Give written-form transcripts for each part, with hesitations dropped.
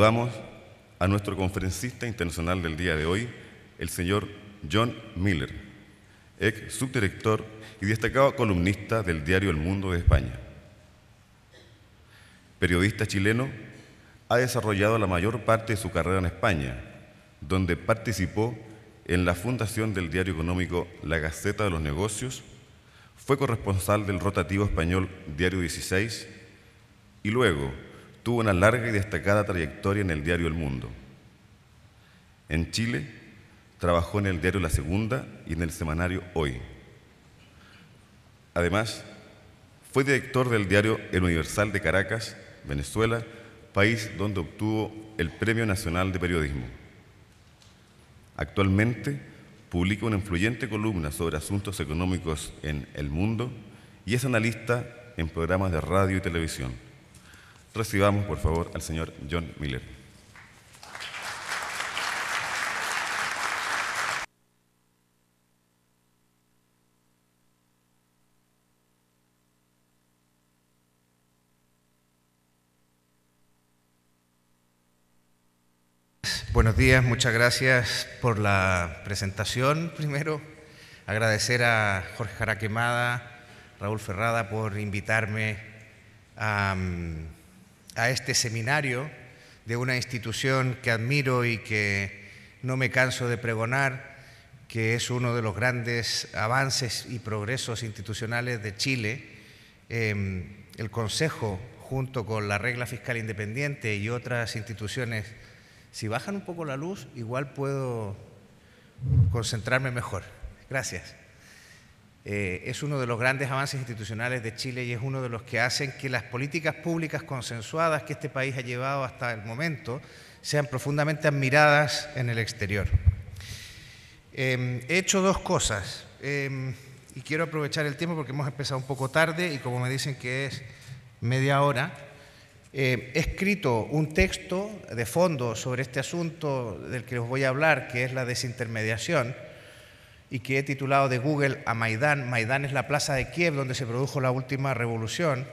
Saludamos a nuestro conferencista internacional del día de hoy, el señor John Miller, ex subdirector y destacado columnista del diario El Mundo de España. Periodista chileno, ha desarrollado la mayor parte de su carrera en España, donde participó en la fundación del diario económico La Gaceta de los Negocios, fue corresponsal del rotativo español Diario 16 y luego tuvo una larga y destacada trayectoria en el diario El Mundo. En Chile, trabajó en el diario La Segunda y en el semanario Hoy. Además, fue director del diario El Universal de Caracas, Venezuela, país donde obtuvo el Premio Nacional de Periodismo. Actualmente, publica una influyente columna sobre asuntos económicos en El Mundo y es analista en programas de radio y televisión. Recibamos, por favor, al señor John Miller. Buenos días, muchas gracias por la presentación. Primero, agradecer a Jorge Jaraquemada, Raúl Ferrada por invitarme a este seminario de una institución que admiro y que no me canso de pregonar, que es uno de los grandes avances y progresos institucionales de Chile. El Consejo, junto con la Regla Fiscal Independiente y otras instituciones. Si bajan un poco la luz, igual puedo concentrarme mejor. Gracias. Es uno de los grandes avances institucionales de Chile y es uno de los que hacen que las políticas públicas consensuadas que este país ha llevado hasta el momento sean profundamente admiradas en el exterior. He hecho dos cosas y quiero aprovechar el tiempo porque hemos empezado un poco tarde y como me dicen que es media hora, he escrito un texto de fondo sobre este asunto del que os voy a hablar, que es la desintermediación, y que he titulado de Google a Maidán. Maidán es la plaza de Kiev donde se produjo la última revolución,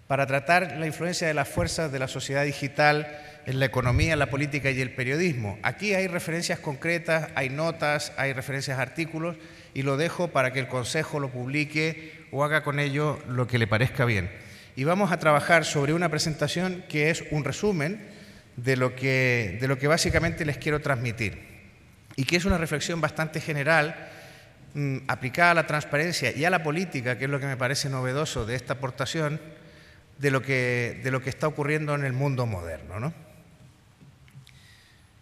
para tratar la influencia de las fuerzas de la sociedad digital en la economía, la política y el periodismo. Aquí hay referencias concretas, hay notas, hay referencias a artículos, y lo dejo para que el Consejo lo publique o haga con ello lo que le parezca bien. Y vamos a trabajar sobre una presentación que es un resumen de lo que básicamente les quiero transmitir y que es una reflexión bastante general aplicada a la transparencia y a la política, que es lo que me parece novedoso de esta aportación, de lo que está ocurriendo en el mundo moderno, ¿no?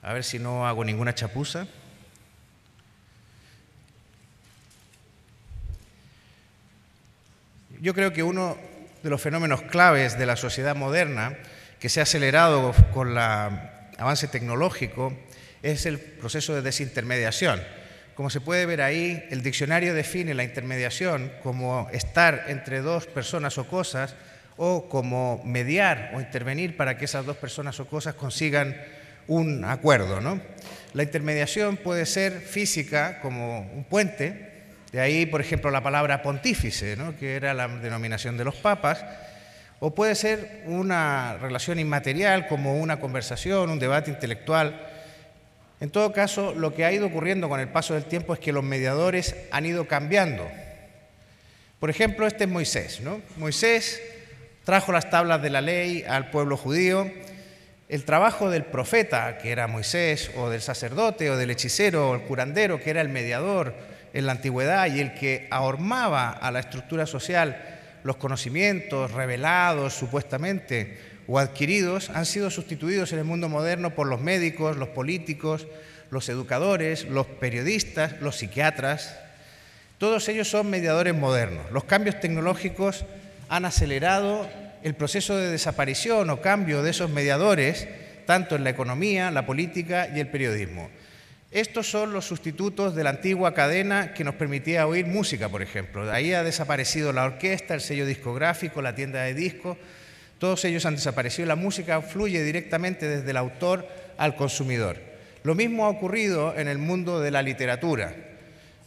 A ver si no hago ninguna chapuza. Yo creo que uno de los fenómenos claves de la sociedad moderna, que se ha acelerado con el avance tecnológico, es el proceso de desintermediación. Como se puede ver ahí, el diccionario define la intermediación como estar entre dos personas o cosas o como mediar o intervenir para que esas dos personas o cosas consigan un acuerdo, ¿no? La intermediación puede ser física como un puente. De ahí, por ejemplo, la palabra pontífice, ¿no?, que era la denominación de los papas, o puede ser una relación inmaterial como una conversación, un debate intelectual. En todo caso, lo que ha ido ocurriendo con el paso del tiempo es que los mediadores han ido cambiando. Por ejemplo, este es Moisés, ¿no? Moisés trajo las tablas de la ley al pueblo judío. El trabajo del profeta, que era Moisés, o del sacerdote, o del hechicero, o el curandero, que era el mediador en la antigüedad y el que ahormaba a la estructura social los conocimientos revelados supuestamente o adquiridos, han sido sustituidos en el mundo moderno por los médicos, los políticos, los educadores, los periodistas, los psiquiatras. Todos ellos son mediadores modernos. Los cambios tecnológicos han acelerado el proceso de desaparición o cambio de esos mediadores, tanto en la economía, la política y el periodismo. Estos son los sustitutos de la antigua cadena que nos permitía oír música, por ejemplo. De ahí ha desaparecido la orquesta, el sello discográfico, la tienda de discos. Todos ellos han desaparecido. La música fluye directamente desde el autor al consumidor. Lo mismo ha ocurrido en el mundo de la literatura.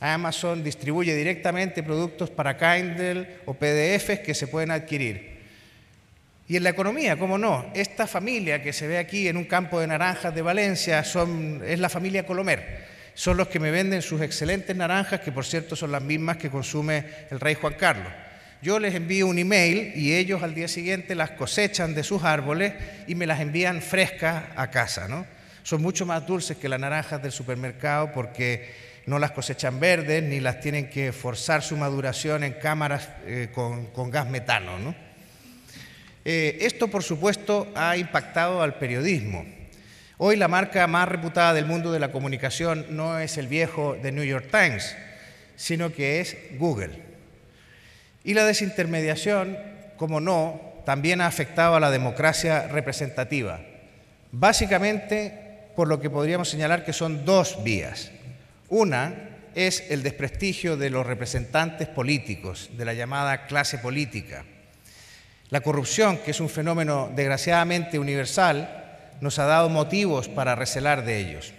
Amazon distribuye directamente productos para Kindle o PDFs que se pueden adquirir. Y en la economía, cómo no, esta familia que se ve aquí en un campo de naranjas de Valencia es la familia Colomer. Son los que me venden sus excelentes naranjas, que por cierto son las mismas que consume el rey Juan Carlos. Yo les envío un email y ellos al día siguiente las cosechan de sus árboles y me las envían frescas a casa, ¿no? Son mucho más dulces que las naranjas del supermercado porque no las cosechan verdes ni las tienen que forzar su maduración en cámaras con gas metano, ¿no? Esto, por supuesto, ha impactado al periodismo. Hoy la marca más reputada del mundo de la comunicación no es el viejo The New York Times, sino que es Google. Y la desintermediación, como no, también ha afectado a la democracia representativa. Básicamente, por lo que podríamos señalar que son dos vías. Una es el desprestigio de los representantes políticos, de la llamada clase política. La corrupción, que es un fenómeno desgraciadamente universal, nos ha dado motivos para recelar de ellos.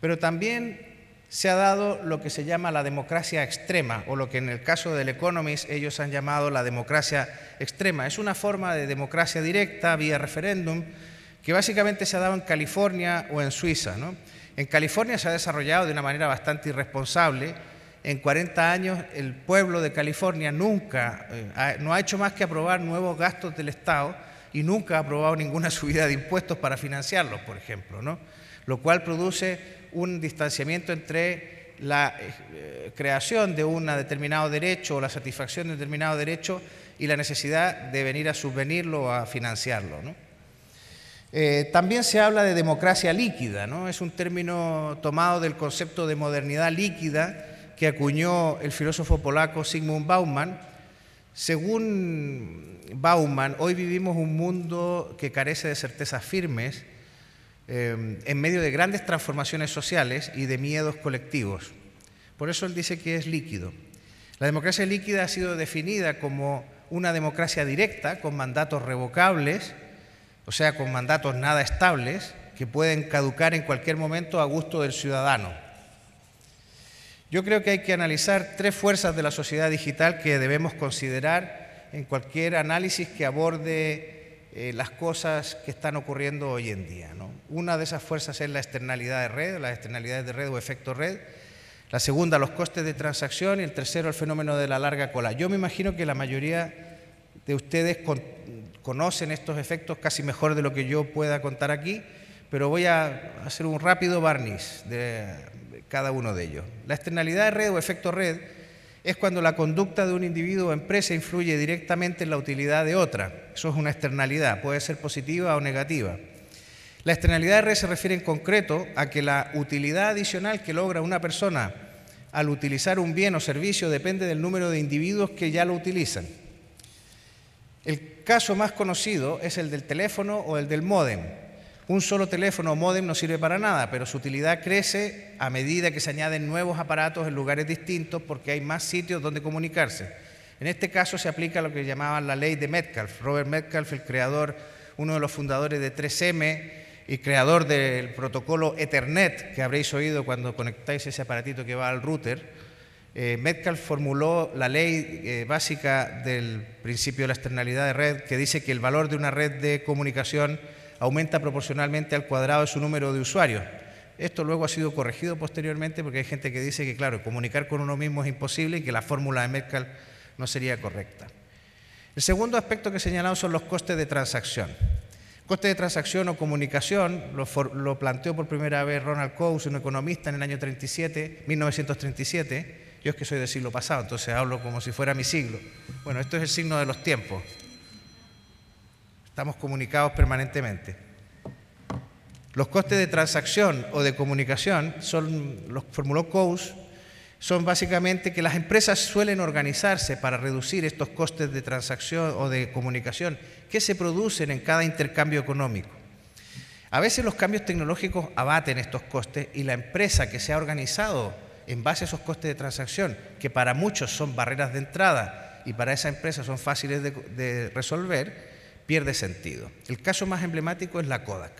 Pero también se ha dado lo que se llama la democracia extrema, o lo que en el caso del Economist ellos han llamado la democracia extrema. Es una forma de democracia directa vía referéndum que básicamente se ha dado en California o en Suiza, ¿no? En California se ha desarrollado de una manera bastante irresponsable. En 40 años el pueblo de California nunca no ha hecho más que aprobar nuevos gastos del Estado y nunca ha aprobado ninguna subida de impuestos para financiarlos, por ejemplo, ¿no? Lo cual produce un distanciamiento entre la creación de un determinado derecho o la satisfacción de un determinado derecho y la necesidad de venir a subvenirlo o a financiarlo, ¿no? También se habla de democracia líquida, ¿no? Es un término tomado del concepto de modernidad líquida que acuñó el filósofo polaco Zygmunt Bauman. Según Bauman, hoy vivimos un mundo que carece de certezas firmes, en medio de grandes transformaciones sociales y de miedos colectivos. Por eso él dice que es líquido. La democracia líquida ha sido definida como una democracia directa con mandatos revocables, o sea, con mandatos nada estables, que pueden caducar en cualquier momento a gusto del ciudadano. Yo creo que hay que analizar tres fuerzas de la sociedad digital que debemos considerar en cualquier análisis que aborde las cosas que están ocurriendo hoy en día, ¿no? Una de esas fuerzas es la externalidad de red, las externalidades de red o efecto red. La segunda, los costes de transacción. Y el tercero, el fenómeno de la larga cola. Yo me imagino que la mayoría de ustedes conocen estos efectos casi mejor de lo que yo pueda contar aquí, pero voy a hacer un rápido barniz de cada uno de ellos. La externalidad de red o efecto red es cuando la conducta de un individuo o empresa influye directamente en la utilidad de otra. Eso es una externalidad, puede ser positiva o negativa. La externalidad de red se refiere en concreto a que la utilidad adicional que logra una persona al utilizar un bien o servicio depende del número de individuos que ya lo utilizan. El caso más conocido es el del teléfono o el del módem. Un solo teléfono o módem no sirve para nada, pero su utilidad crece a medida que se añaden nuevos aparatos en lugares distintos porque hay más sitios donde comunicarse. En este caso se aplica lo que llamaban la ley de Metcalfe. Robert Metcalfe, el creador, uno de los fundadores de 3M y creador del protocolo Ethernet, que habréis oído cuando conectáis ese aparatito que va al router. Metcalfe formuló la ley básica del principio de la externalidad de red, que dice que el valor de una red de comunicación aumenta proporcionalmente al cuadrado de su número de usuarios. Esto luego ha sido corregido posteriormente porque hay gente que dice que, claro, comunicar con uno mismo es imposible y que la fórmula de Metcalfe no sería correcta. El segundo aspecto que he señalado son los costes de transacción. Coste de transacción o comunicación lo planteó por primera vez Ronald Coase, un economista, en el año 1937. Yo es que soy del siglo pasado, entonces hablo como si fuera mi siglo. Bueno, esto es el signo de los tiempos. Estamos comunicados permanentemente. Los costes de transacción o de comunicación, los formuló Coase, son básicamente que las empresas suelen organizarse para reducir estos costes de transacción o de comunicación que se producen en cada intercambio económico. A veces los cambios tecnológicos abaten estos costes y la empresa que se ha organizado en base a esos costes de transacción, que para muchos son barreras de entrada y para esa empresa son fáciles de resolver, pierde sentido. El caso más emblemático es la Kodak.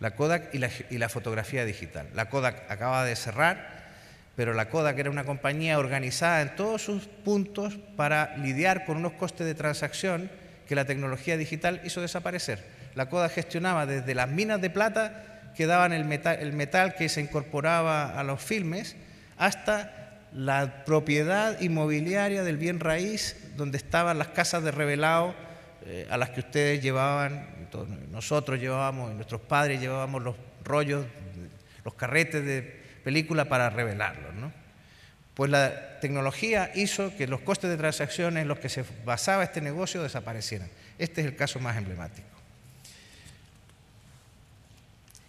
La Kodak y la fotografía digital. La Kodak acaba de cerrar, pero la Kodak era una compañía organizada en todos sus puntos para lidiar con unos costes de transacción que la tecnología digital hizo desaparecer. La CODA gestionaba desde las minas de plata que daban el metal que se incorporaba a los filmes, hasta la propiedad inmobiliaria del bien raíz, donde estaban las casas de revelado a las que ustedes llevaban, nosotros llevábamos, nuestros padres llevábamos los rollos, los carretes de película para revelarlos, ¿no? Pues la tecnología hizo que los costes de transacciones en los que se basaba este negocio desaparecieran. Este es el caso más emblemático.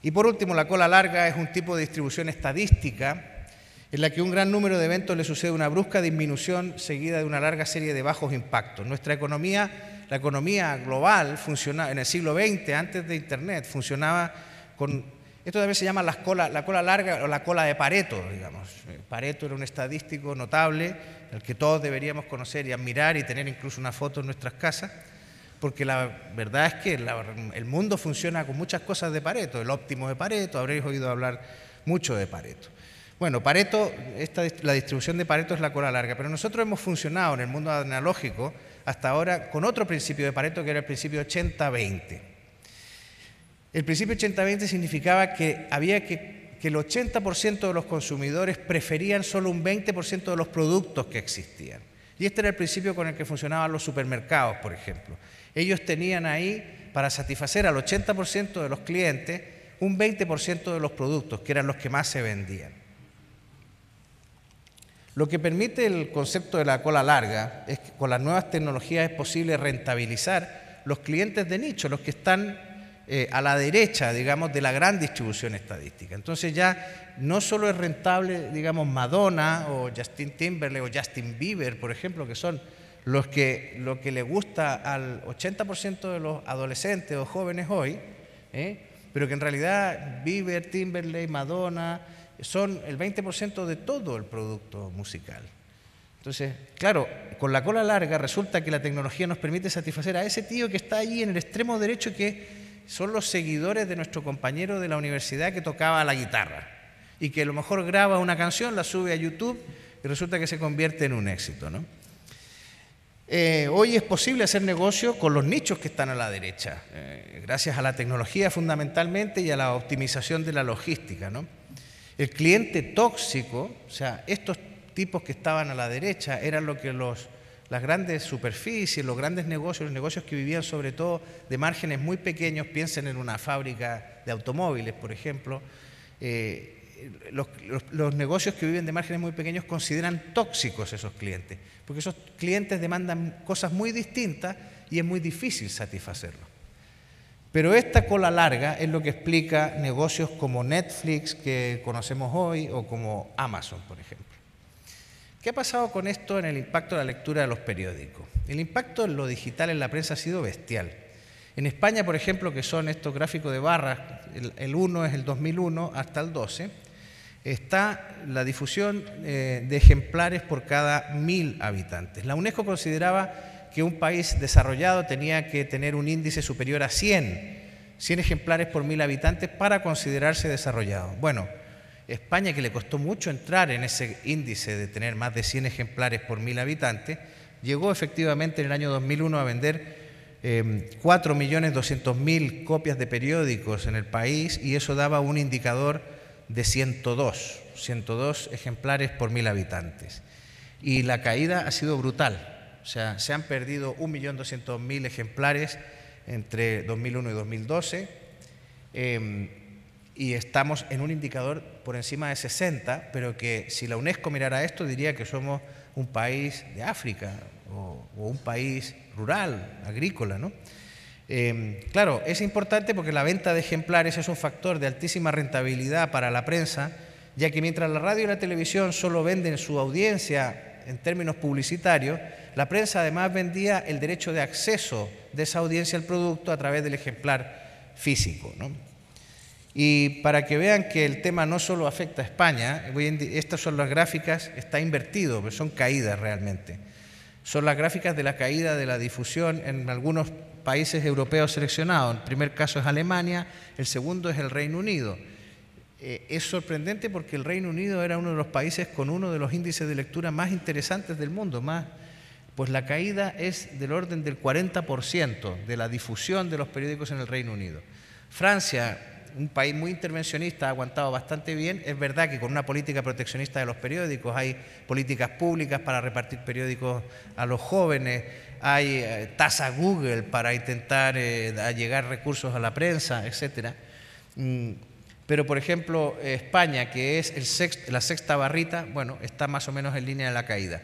Y por último, la cola larga es un tipo de distribución estadística en la que un gran número de eventos le sucede una brusca disminución seguida de una larga serie de bajos impactos. Nuestra economía, la economía global, funcionaba en el siglo XX, antes de Internet, funcionaba con... Esto también se llama la cola larga o la cola de Pareto, digamos. Pareto era un estadístico notable, al que todos deberíamos conocer y admirar y tener incluso una foto en nuestras casas, porque la verdad es que el mundo funciona con muchas cosas de Pareto, el óptimo de Pareto, habréis oído hablar mucho de Pareto. Bueno, Pareto, la distribución de Pareto es la cola larga, pero nosotros hemos funcionado en el mundo analógico hasta ahora con otro principio de Pareto, que era el principio 80-20. El principio 80-20 significaba que el 80% de los consumidores preferían solo un 20% de los productos que existían. Y este era el principio con el que funcionaban los supermercados, por ejemplo. Ellos tenían ahí, para satisfacer al 80% de los clientes, un 20% de los productos, que eran los que más se vendían. Lo que permite el concepto de la cola larga es que con las nuevas tecnologías es posible rentabilizar los clientes de nicho, los que están a la derecha, digamos, de la gran distribución estadística. Entonces ya no solo es rentable, digamos, Madonna o Justin Timberlake o Justin Bieber, por ejemplo, que son lo que le gusta al 80% de los adolescentes o jóvenes hoy, pero que en realidad Bieber, Timberlake, Madonna son el 20% de todo el producto musical. Entonces, claro, con la cola larga resulta que la tecnología nos permite satisfacer a ese tío que está ahí en el extremo derecho, que son los seguidores de nuestro compañero de la universidad que tocaba la guitarra y que a lo mejor graba una canción, la sube a YouTube y resulta que se convierte en un éxito, ¿no? Hoy es posible hacer negocio con los nichos que están a la derecha, gracias a la tecnología fundamentalmente y a la optimización de la logística, ¿no? El cliente tóxico, o sea, estos tipos que estaban a la derecha eran lo que las grandes superficies, los grandes negocios, los negocios que vivían sobre todo de márgenes muy pequeños, piensen en una fábrica de automóviles, por ejemplo, los negocios que viven de márgenes muy pequeños consideran tóxicos esos clientes, porque esos clientes demandan cosas muy distintas y es muy difícil satisfacerlos. Pero esta cola larga es lo que explica negocios como Netflix, que conocemos hoy, o como Amazon, por ejemplo. ¿Qué ha pasado con esto en el impacto de la lectura de los periódicos? El impacto en lo digital en la prensa ha sido bestial. En España, por ejemplo, que son estos gráficos de barras, el 1 es el 2001 hasta el 12, está la difusión de ejemplares por cada 1000 habitantes. La UNESCO consideraba que un país desarrollado tenía que tener un índice superior a 100 ejemplares por 1000 habitantes para considerarse desarrollado. Bueno, España, que le costó mucho entrar en ese índice de tener más de 100 ejemplares por 1000 habitantes, llegó efectivamente en el año 2001 a vender 4.200.000 copias de periódicos en el país, y eso daba un indicador de 102 ejemplares por 1000 habitantes. Y la caída ha sido brutal. O sea, se han perdido 1.200.000 ejemplares entre 2001 y 2012 y estamos en un indicador por encima de 60, pero que si la UNESCO mirara esto diría que somos un país de África o un país rural, agrícola, ¿no? Claro, es importante porque la venta de ejemplares es un factor de altísima rentabilidad para la prensa, ya que mientras la radio y la televisión solo venden su audiencia en términos publicitarios, la prensa además vendía el derecho de acceso de esa audiencia al producto a través del ejemplar físico, ¿no? Y para que vean que el tema no solo afecta a España, estas son las gráficas, está invertido, pero son caídas realmente. Son las gráficas de la caída de la difusión en algunos países europeos seleccionados. El primer caso es Alemania, el segundo es el Reino Unido. Es sorprendente porque el Reino Unido era uno de los países con uno de los índices de lectura más interesantes del mundo, más pues la caída es del orden del 40% de la difusión de los periódicos en el Reino Unido. Francia, un país muy intervencionista, ha aguantado bastante bien. Es verdad que con una política proteccionista de los periódicos, hay políticas públicas para repartir periódicos a los jóvenes, hay tasa Google para intentar allegar recursos a la prensa, etc. Pero, por ejemplo, España, que es la sexta barrita, bueno, está más o menos en línea de la caída.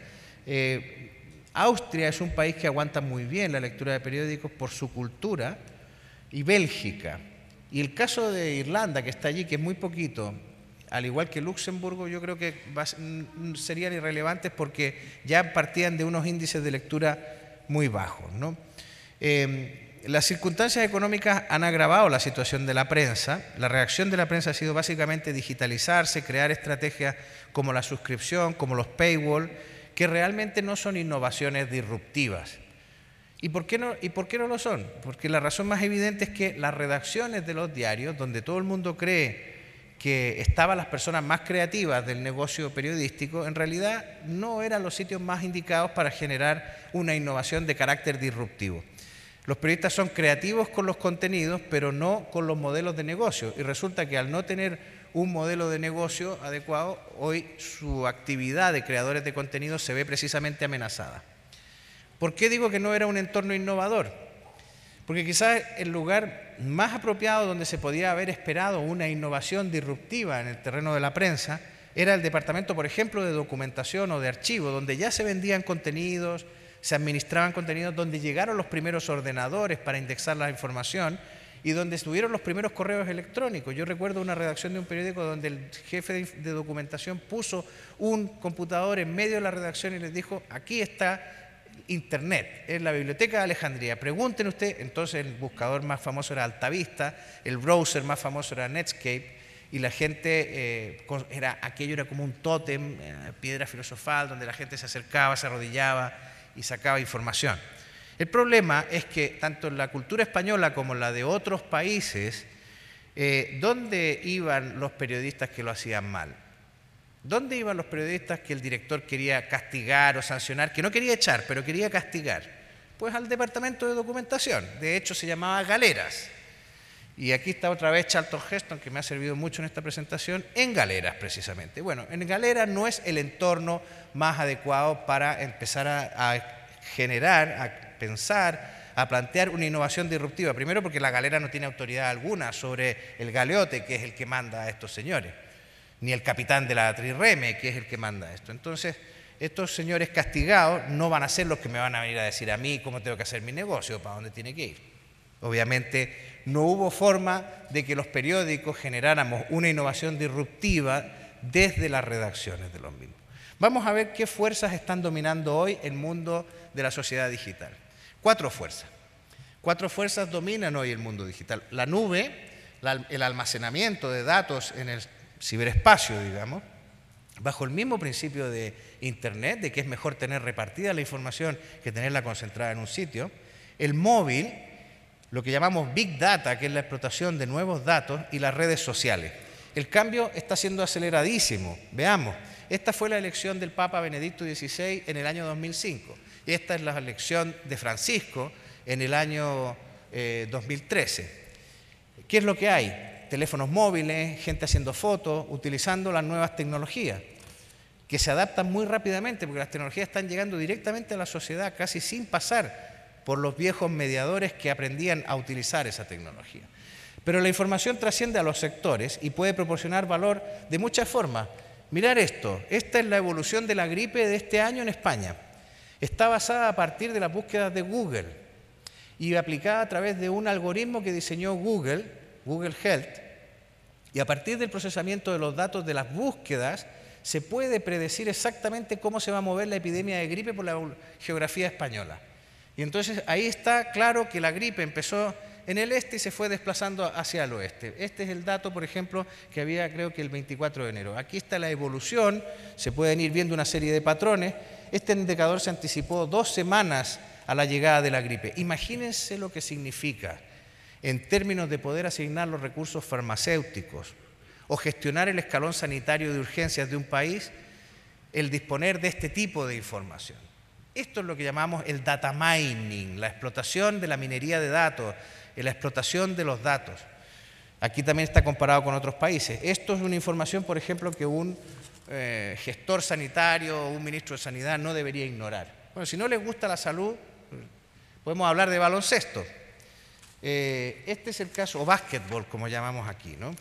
Austria es un país que aguanta muy bien la lectura de periódicos por su cultura, y Bélgica. Y el caso de Irlanda, que está allí, que es muy poquito, al igual que Luxemburgo, yo creo que serían irrelevantes porque ya partían de unos índices de lectura muy bajos, ¿no? Las circunstancias económicas han agravado la situación de la prensa. La reacción de la prensa ha sido básicamente digitalizarse, crear estrategias como la suscripción, como los paywall, que realmente no son innovaciones disruptivas. ¿Y por qué no lo son? Porque la razón más evidente es que las redacciones de los diarios, donde todo el mundo cree que estaban las personas más creativas del negocio periodístico, en realidad no eran los sitios más indicados para generar una innovación de carácter disruptivo. Los periodistas son creativos con los contenidos, pero no con los modelos de negocio. Y resulta que al no tener un modelo de negocio adecuado, hoy su actividad de creadores de contenidos se ve precisamente amenazada. ¿Por qué digo que no era un entorno innovador? Porque quizás el lugar más apropiado donde se podía haber esperado una innovación disruptiva en el terreno de la prensa era el departamento, por ejemplo, de documentación o de archivo, donde ya se vendían contenidos, se administraban contenidos, donde llegaron los primeros ordenadores para indexar la información y donde estuvieron los primeros correos electrónicos. Yo recuerdo una redacción de un periódico donde el jefe de documentación puso un computador en medio de la redacción y les dijo: aquí está Internet, es la biblioteca de Alejandría, pregunten usted. Entonces el buscador más famoso era Altavista, el browser más famoso era Netscape, y la gente, aquello era como un tótem, piedra filosofal, donde la gente se acercaba, se arrodillaba y sacaba información. El problema es que tanto en la cultura española como en la de otros países, ¿dónde iban los periodistas que lo hacían mal? ¿Dónde iban los periodistas que el director quería castigar o sancionar, que no quería echar, pero quería castigar? Pues al departamento de documentación. De hecho, se llamaba Galeras. Y aquí está otra vez Charlton Heston, que me ha servido mucho en esta presentación, en Galeras precisamente. Bueno, en Galeras no es el entorno más adecuado para empezar a generar, a pensar, a plantear una innovación disruptiva. Primero porque la Galera no tiene autoridad alguna sobre el galeote, que es el que manda a estos señores, ni el capitán de la trirreme, que es el que manda esto. Entonces, estos señores castigados no van a ser los que me van a venir a decir a mí cómo tengo que hacer mi negocio, para dónde tiene que ir. Obviamente, no hubo forma de que los periódicos generáramos una innovación disruptiva desde las redacciones de los mismos. Vamos a ver qué fuerzas están dominando hoy el mundo de la sociedad digital. Cuatro fuerzas dominan hoy el mundo digital. La nube, el almacenamiento de datos en el ciberespacio, digamos, bajo el mismo principio de Internet, de que es mejor tener repartida la información que tenerla concentrada en un sitio. El móvil, lo que llamamos Big Data, que es la explotación de nuevos datos, y las redes sociales. El cambio está siendo aceleradísimo. Veamos, esta fue la elección del Papa Benedicto XVI en el año 2005. Y esta es la elección de Francisco en el año 2013. ¿Qué es lo que hay? Teléfonos móviles, gente haciendo fotos, utilizando las nuevas tecnologías, que se adaptan muy rápidamente, porque las tecnologías están llegando directamente a la sociedad, casi sin pasar por los viejos mediadores que aprendían a utilizar esa tecnología. Pero la información trasciende a los sectores y puede proporcionar valor de muchas formas. Mirar esto, esta es la evolución de la gripe de este año en España. Está basada a partir de las búsquedas de Google y aplicada a través de un algoritmo que diseñó Google Health, y a partir del procesamiento de los datos de las búsquedas se puede predecir exactamente cómo se va a mover la epidemia de gripe por la geografía española. Y entonces ahí está claro que la gripe empezó en el este y se fue desplazando hacia el oeste. Este es el dato, por ejemplo, que había creo que el 24 de enero. Aquí está la evolución, se pueden ir viendo una serie de patrones. Este indicador se anticipó 2 semanas a la llegada de la gripe. Imagínense lo que significa en términos de poder asignar los recursos farmacéuticos o gestionar el escalón sanitario de urgencias de un país, el disponer de este tipo de información. Esto es lo que llamamos el data mining, la explotación de la minería de datos, la explotación de los datos. Aquí también está comparado con otros países. Esto es una información, por ejemplo, que un gestor sanitario o un ministro de Sanidad no debería ignorar. Bueno, si no les gusta la salud, podemos hablar de baloncesto. Este es el caso, o básquetbol, como llamamos aquí, ¿no?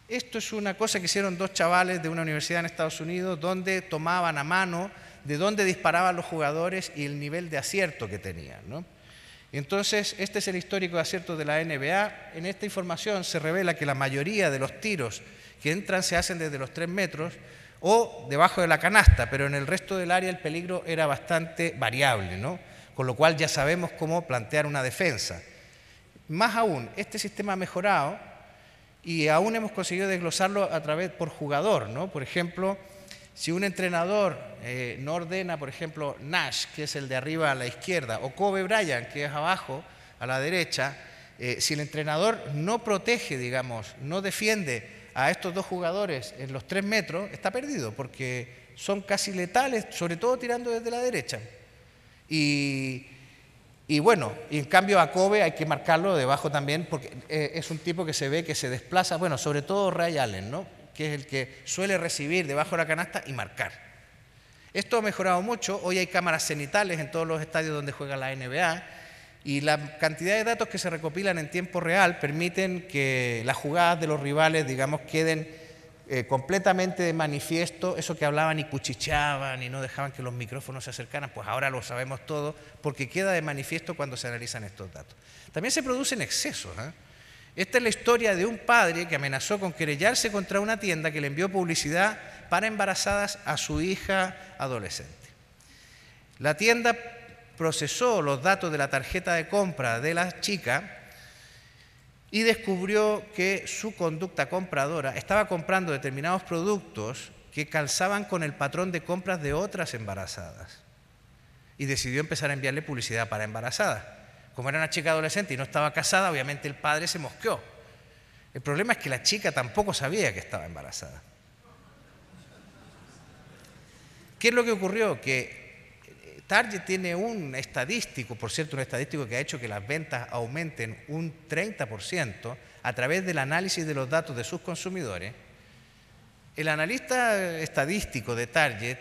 Esto es una cosa que hicieron dos chavales de una universidad en Estados Unidos, donde tomaban a mano de dónde disparaban los jugadores y el nivel de acierto que tenían, ¿no? Entonces, este es el histórico de aciertos de la NBA. En esta información se revela que la mayoría de los tiros que entran se hacen desde los 3 metros o debajo de la canasta, pero en el resto del área el peligro era bastante variable, ¿no? Con lo cual ya sabemos cómo plantear una defensa. Más aún, este sistema ha mejorado y aún hemos conseguido desglosarlo a través por jugador, ¿no? Por ejemplo, si un entrenador no ordena, por ejemplo, Nash, que es el de arriba a la izquierda, o Kobe Bryant, que es abajo a la derecha, si el entrenador no protege, digamos, no defiende a estos dos jugadores en los 3 metros, está perdido, porque son casi letales, sobre todo tirando desde la derecha. Y bueno, y en cambio a Kobe hay que marcarlo debajo también, porque es un tipo que se ve que se desplaza, bueno, sobre todo Ray Allen, ¿no? Que es el que suele recibir debajo de la canasta y marcar. Esto ha mejorado mucho. Hoy hay cámaras cenitales en todos los estadios donde juega la NBA y la cantidad de datos que se recopilan en tiempo real permiten que las jugadas de los rivales, digamos, queden completamente de manifiesto. Eso que hablaban y cuchicheaban y no dejaban que los micrófonos se acercaran, pues ahora lo sabemos todo porque queda de manifiesto cuando se analizan estos datos. También se producen excesos, ¿eh? Esta es la historia de un padre que amenazó con querellarse contra una tienda que le envió publicidad para embarazadas a su hija adolescente. La tienda procesó los datos de la tarjeta de compra de la chica y descubrió que su conducta compradora estaba comprando determinados productos que calzaban con el patrón de compras de otras embarazadas y decidió empezar a enviarle publicidad para embarazadas. Como era una chica adolescente y no estaba casada, obviamente el padre se mosqueó. El problema es que la chica tampoco sabía que estaba embarazada. ¿Qué es lo que ocurrió? Que Target tiene un estadístico, por cierto, un estadístico que ha hecho que las ventas aumenten un 30% a través del análisis de los datos de sus consumidores. El analista estadístico de Target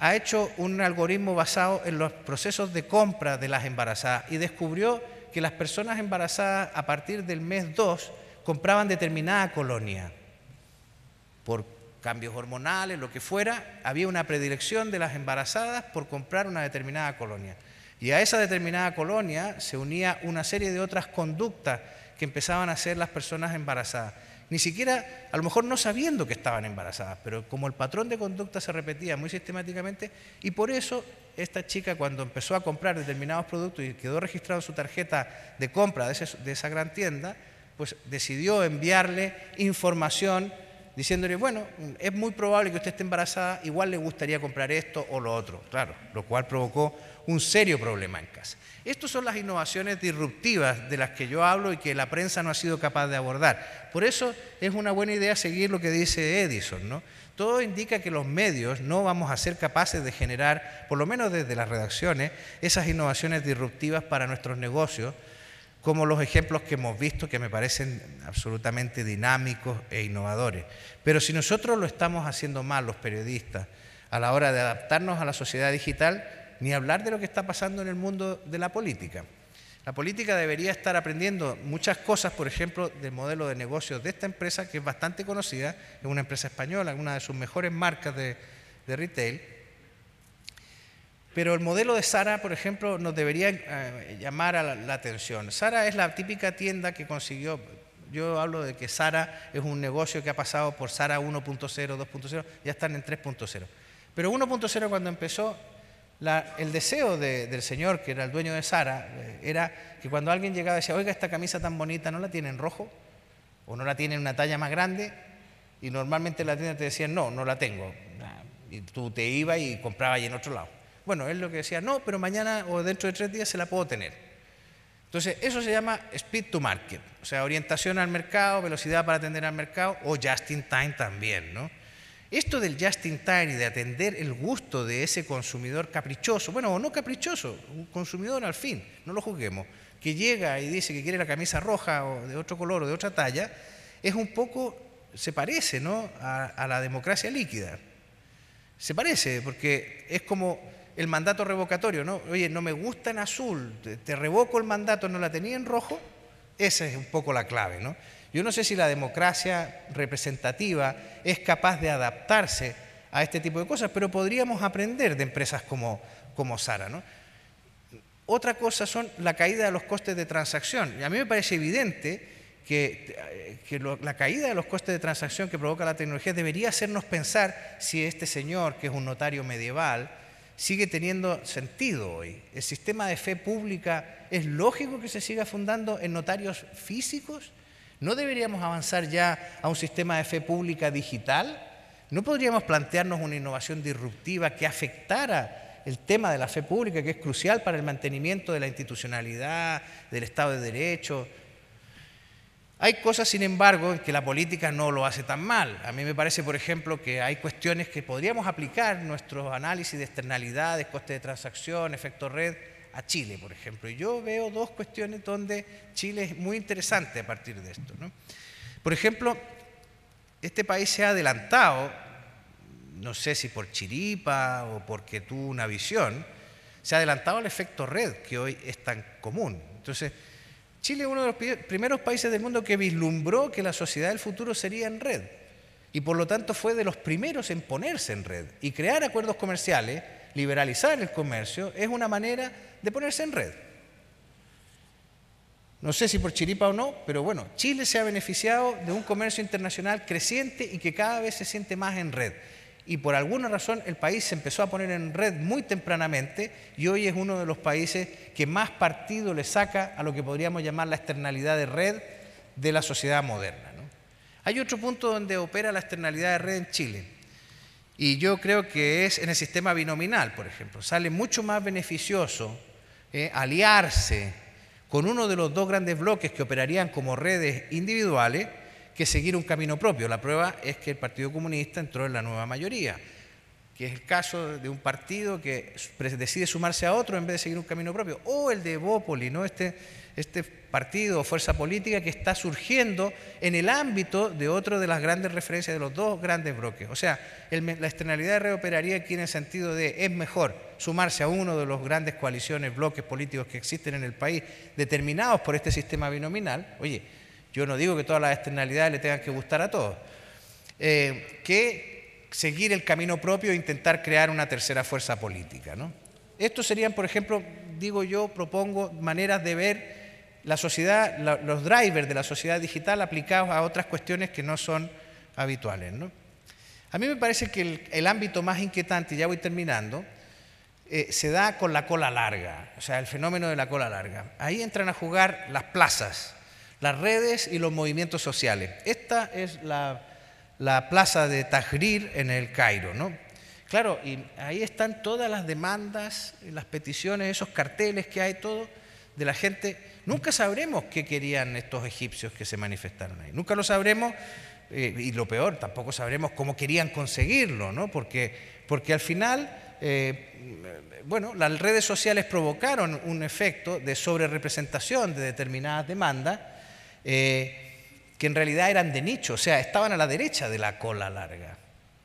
ha hecho un algoritmo basado en los procesos de compra de las embarazadas y descubrió que las personas embarazadas a partir del mes 2 compraban determinada colonia. Por cambios hormonales, lo que fuera, había una predilección de las embarazadas por comprar una determinada colonia. Y a esa determinada colonia se unía una serie de otras conductas que empezaban a hacer las personas embarazadas. Ni siquiera, a lo mejor no sabiendo que estaban embarazadas, pero como el patrón de conducta se repetía muy sistemáticamente, y por eso esta chica cuando empezó a comprar determinados productos y quedó registrado en su tarjeta de compra de esa gran tienda, pues decidió enviarle información diciéndole, bueno, es muy probable que usted esté embarazada, igual le gustaría comprar esto o lo otro, claro, lo cual provocó un serio problema en casa. Estas son las innovaciones disruptivas de las que yo hablo y que la prensa no ha sido capaz de abordar. Por eso es una buena idea seguir lo que dice Edison, ¿no? Todo indica que los medios no vamos a ser capaces de generar, por lo menos desde las redacciones, esas innovaciones disruptivas para nuestros negocios, como los ejemplos que hemos visto que me parecen absolutamente dinámicos e innovadores. Pero si nosotros lo estamos haciendo mal, los periodistas, a la hora de adaptarnos a la sociedad digital, ni hablar de lo que está pasando en el mundo de la política. La política debería estar aprendiendo muchas cosas, por ejemplo, del modelo de negocios de esta empresa, que es bastante conocida, es una empresa española, una de sus mejores marcas de retail. Pero el modelo de Zara, por ejemplo, nos debería llamar a la atención. Zara es la típica tienda que consiguió, yo hablo de que Zara es un negocio que ha pasado por Zara 1.0, 2.0, ya están en 3.0. Pero 1.0 cuando empezó, el deseo del señor, que era el dueño de Zara, era que cuando alguien llegaba y decía, oiga, esta camisa tan bonita, ¿no la tiene en rojo? ¿O no la tiene en una talla más grande? Y normalmente la tienda te decía, no, no la tengo. Y tú te ibas y comprabas ahí en otro lado. Bueno, él lo que decía, no, pero mañana o dentro de 3 días se la puedo tener. Entonces, eso se llama speed to market, o sea, orientación al mercado, velocidad para atender al mercado, o just in time también, ¿no? Esto del just in time y de atender el gusto de ese consumidor caprichoso, bueno, o no caprichoso, un consumidor al fin, no lo juzguemos, que llega y dice que quiere la camisa roja o de otro color o de otra talla, es un poco, se parece, ¿no?, a la democracia líquida. Se parece, porque es como el mandato revocatorio, ¿no? Oye, no me gusta en azul, te revoco el mandato, no la tenía en rojo. Esa es un poco la clave, ¿no? Yo no sé si la democracia representativa es capaz de adaptarse a este tipo de cosas, pero podríamos aprender de empresas como Zara, ¿no? Otra cosa son la caída de los costes de transacción. Y a mí me parece evidente que la caída de los costes de transacción que provoca la tecnología debería hacernos pensar si este señor, que es un notario medieval, sigue teniendo sentido hoy. El sistema de fe pública, ¿es lógico que se siga fundando en notarios físicos? ¿No deberíamos avanzar ya a un sistema de fe pública digital? ¿No podríamos plantearnos una innovación disruptiva que afectara el tema de la fe pública, que es crucial para el mantenimiento de la institucionalidad, del Estado de Derecho? Hay cosas, sin embargo, en que la política no lo hace tan mal. A mí me parece, por ejemplo, que hay cuestiones que podríamos aplicar nuestros análisis de externalidades, coste de transacción, efecto red, a Chile, por ejemplo. Y yo veo dos cuestiones donde Chile es muy interesante a partir de esto, ¿no? Por ejemplo, este país se ha adelantado, no sé si por chiripa o porque tuvo una visión, se ha adelantado al efecto red que hoy es tan común. Entonces, Chile es uno de los primeros países del mundo que vislumbró que la sociedad del futuro sería en red y por lo tanto fue de los primeros en ponerse en red y crear acuerdos comerciales, liberalizar el comercio, es una manera de ponerse en red. No sé si por chiripa o no, pero bueno, Chile se ha beneficiado de un comercio internacional creciente y que cada vez se siente más en red. Y por alguna razón el país se empezó a poner en red muy tempranamente y hoy es uno de los países que más partido le saca a lo que podríamos llamar la externalidad de red de la sociedad moderna, ¿no? Hay otro punto donde opera la externalidad de red en Chile y yo creo que es en el sistema binominal, por ejemplo. Sale mucho más beneficioso aliarse con uno de los dos grandes bloques que operarían como redes individuales que seguir un camino propio. La prueba es que el Partido Comunista entró en la nueva mayoría, que es el caso de un partido que decide sumarse a otro en vez de seguir un camino propio, o el de Evópoli, ¿no? Este partido o fuerza política que está surgiendo en el ámbito de otro de las grandes referencias de los dos grandes bloques. O sea, la externalidad de red operaría aquí en el sentido de es mejor sumarse a uno de los grandes coaliciones, bloques políticos que existen en el país, determinados por este sistema binominal. Oye, yo no digo que todas las externalidades le tengan que gustar a todos, que seguir el camino propio e intentar crear una tercera fuerza política, ¿no? Estos serían, por ejemplo, digo yo, propongo maneras de ver la sociedad, los drivers de la sociedad digital aplicados a otras cuestiones que no son habituales, ¿no? A mí me parece que el ámbito más inquietante, y ya voy terminando, se da con la cola larga, o sea, el fenómeno de la cola larga. Ahí entran a jugar las plazas, las redes y los movimientos sociales. Esta es la plaza de Tahrir en el Cairo, ¿no? Claro, y ahí están todas las demandas, las peticiones, esos carteles que hay, todo de la gente. Nunca sabremos qué querían estos egipcios que se manifestaron ahí. Nunca lo sabremos, y lo peor, tampoco sabremos cómo querían conseguirlo, ¿no? Porque al final, bueno, las redes sociales provocaron un efecto de sobrerepresentación de determinadas demandas, que en realidad eran de nicho, o sea, estaban a la derecha de la cola larga.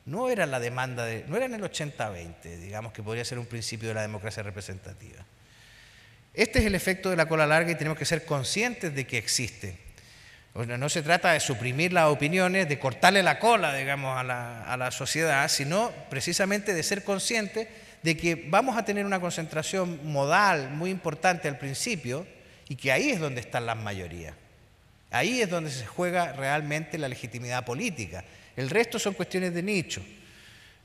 No era la demanda, no era en el 80-20, digamos, que podría ser un principio de la democracia representativa. Este es el efecto de la cola larga y tenemos que ser conscientes de que existe. No se trata de suprimir las opiniones, de cortarle la cola, digamos, a la sociedad, sino precisamente de ser conscientes de que vamos a tener una concentración modal muy importante al principio y que ahí es donde están las mayorías. Ahí es donde se juega realmente la legitimidad política. El resto son cuestiones de nicho.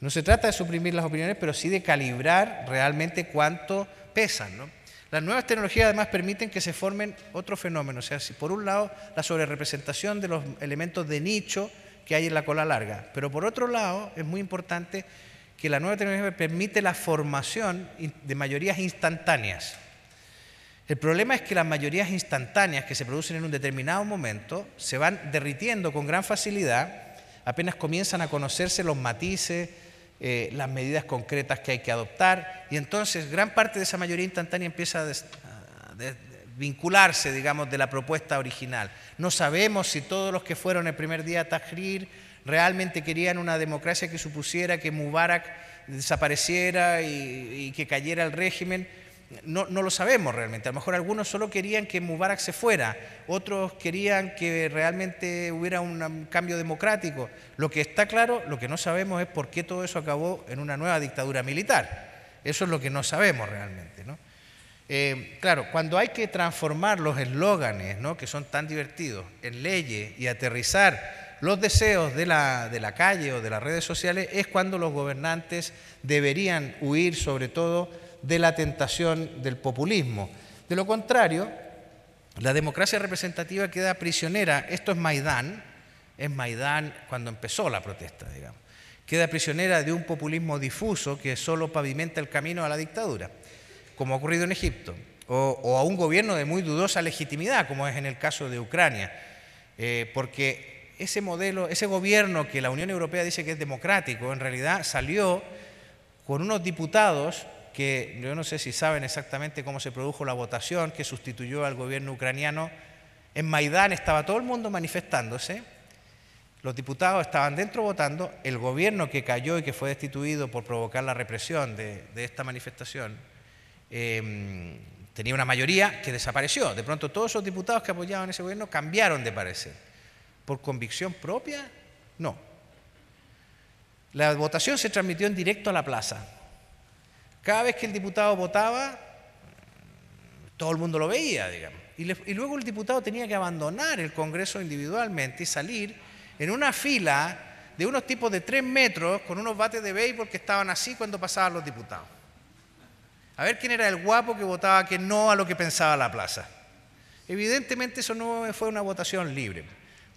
No se trata de suprimir las opiniones, pero sí de calibrar realmente cuánto pesan, ¿no? Las nuevas tecnologías además permiten que se formen otros fenómenos. O sea, si por un lado la sobrerepresentación de los elementos de nicho que hay en la cola larga, pero por otro lado es muy importante que la nueva tecnología permite la formación de mayorías instantáneas. El problema es que las mayorías instantáneas que se producen en un determinado momento se van derritiendo con gran facilidad apenas comienzan a conocerse los matices, las medidas concretas que hay que adoptar, y entonces gran parte de esa mayoría instantánea empieza a vincularse, digamos, de la propuesta original. No sabemos si todos los que fueron el primer día a Tahrir realmente querían una democracia que supusiera que Mubarak desapareciera y que cayera el régimen. No lo sabemos realmente. A lo mejor algunos solo querían que Mubarak se fuera, otros querían que realmente hubiera un cambio democrático. Lo que está claro, lo que no sabemos es por qué todo eso acabó en una nueva dictadura militar. Eso es lo que no sabemos realmente, ¿no? Claro, cuando hay que transformar los eslóganes, ¿no?, que son tan divertidos, en leyes y aterrizar los deseos de la calle o de las redes sociales, es cuando los gobernantes deberían huir sobre todo de la tentación del populismo. De lo contrario, la democracia representativa queda prisionera. Esto es Maidán cuando empezó la protesta, digamos. Queda prisionera de un populismo difuso que solo pavimenta el camino a la dictadura, como ha ocurrido en Egipto, o a un gobierno de muy dudosa legitimidad, como es en el caso de Ucrania, porque ese modelo, ese gobierno que la Unión Europea dice que es democrático, en realidad salió con unos diputados que yo no sé si saben exactamente cómo se produjo la votación que sustituyó al gobierno ucraniano. En Maidán estaba todo el mundo manifestándose, los diputados estaban dentro votando, el gobierno que cayó y que fue destituido por provocar la represión de esta manifestación tenía una mayoría que desapareció. De pronto todos esos diputados que apoyaban ese gobierno cambiaron de parecer. ¿Por convicción propia? No. La votación se transmitió en directo a la plaza. Cada vez que el diputado votaba, todo el mundo lo veía, digamos. Y luego el diputado tenía que abandonar el Congreso individualmente y salir en una fila de unos tipos de 3 metros con unos bates de béisbol que estaban así cuando pasaban los diputados. A ver quién era el guapo que votaba que no a lo que pensaba la plaza. Evidentemente eso no fue una votación libre.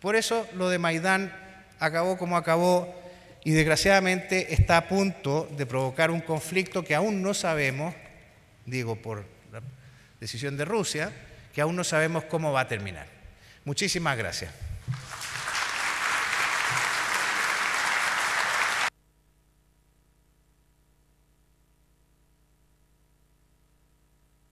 Por eso lo de Maidán acabó como acabó y desgraciadamente está a punto de provocar un conflicto que aún no sabemos, digo por la decisión de Rusia, que aún no sabemos cómo va a terminar. Muchísimas gracias.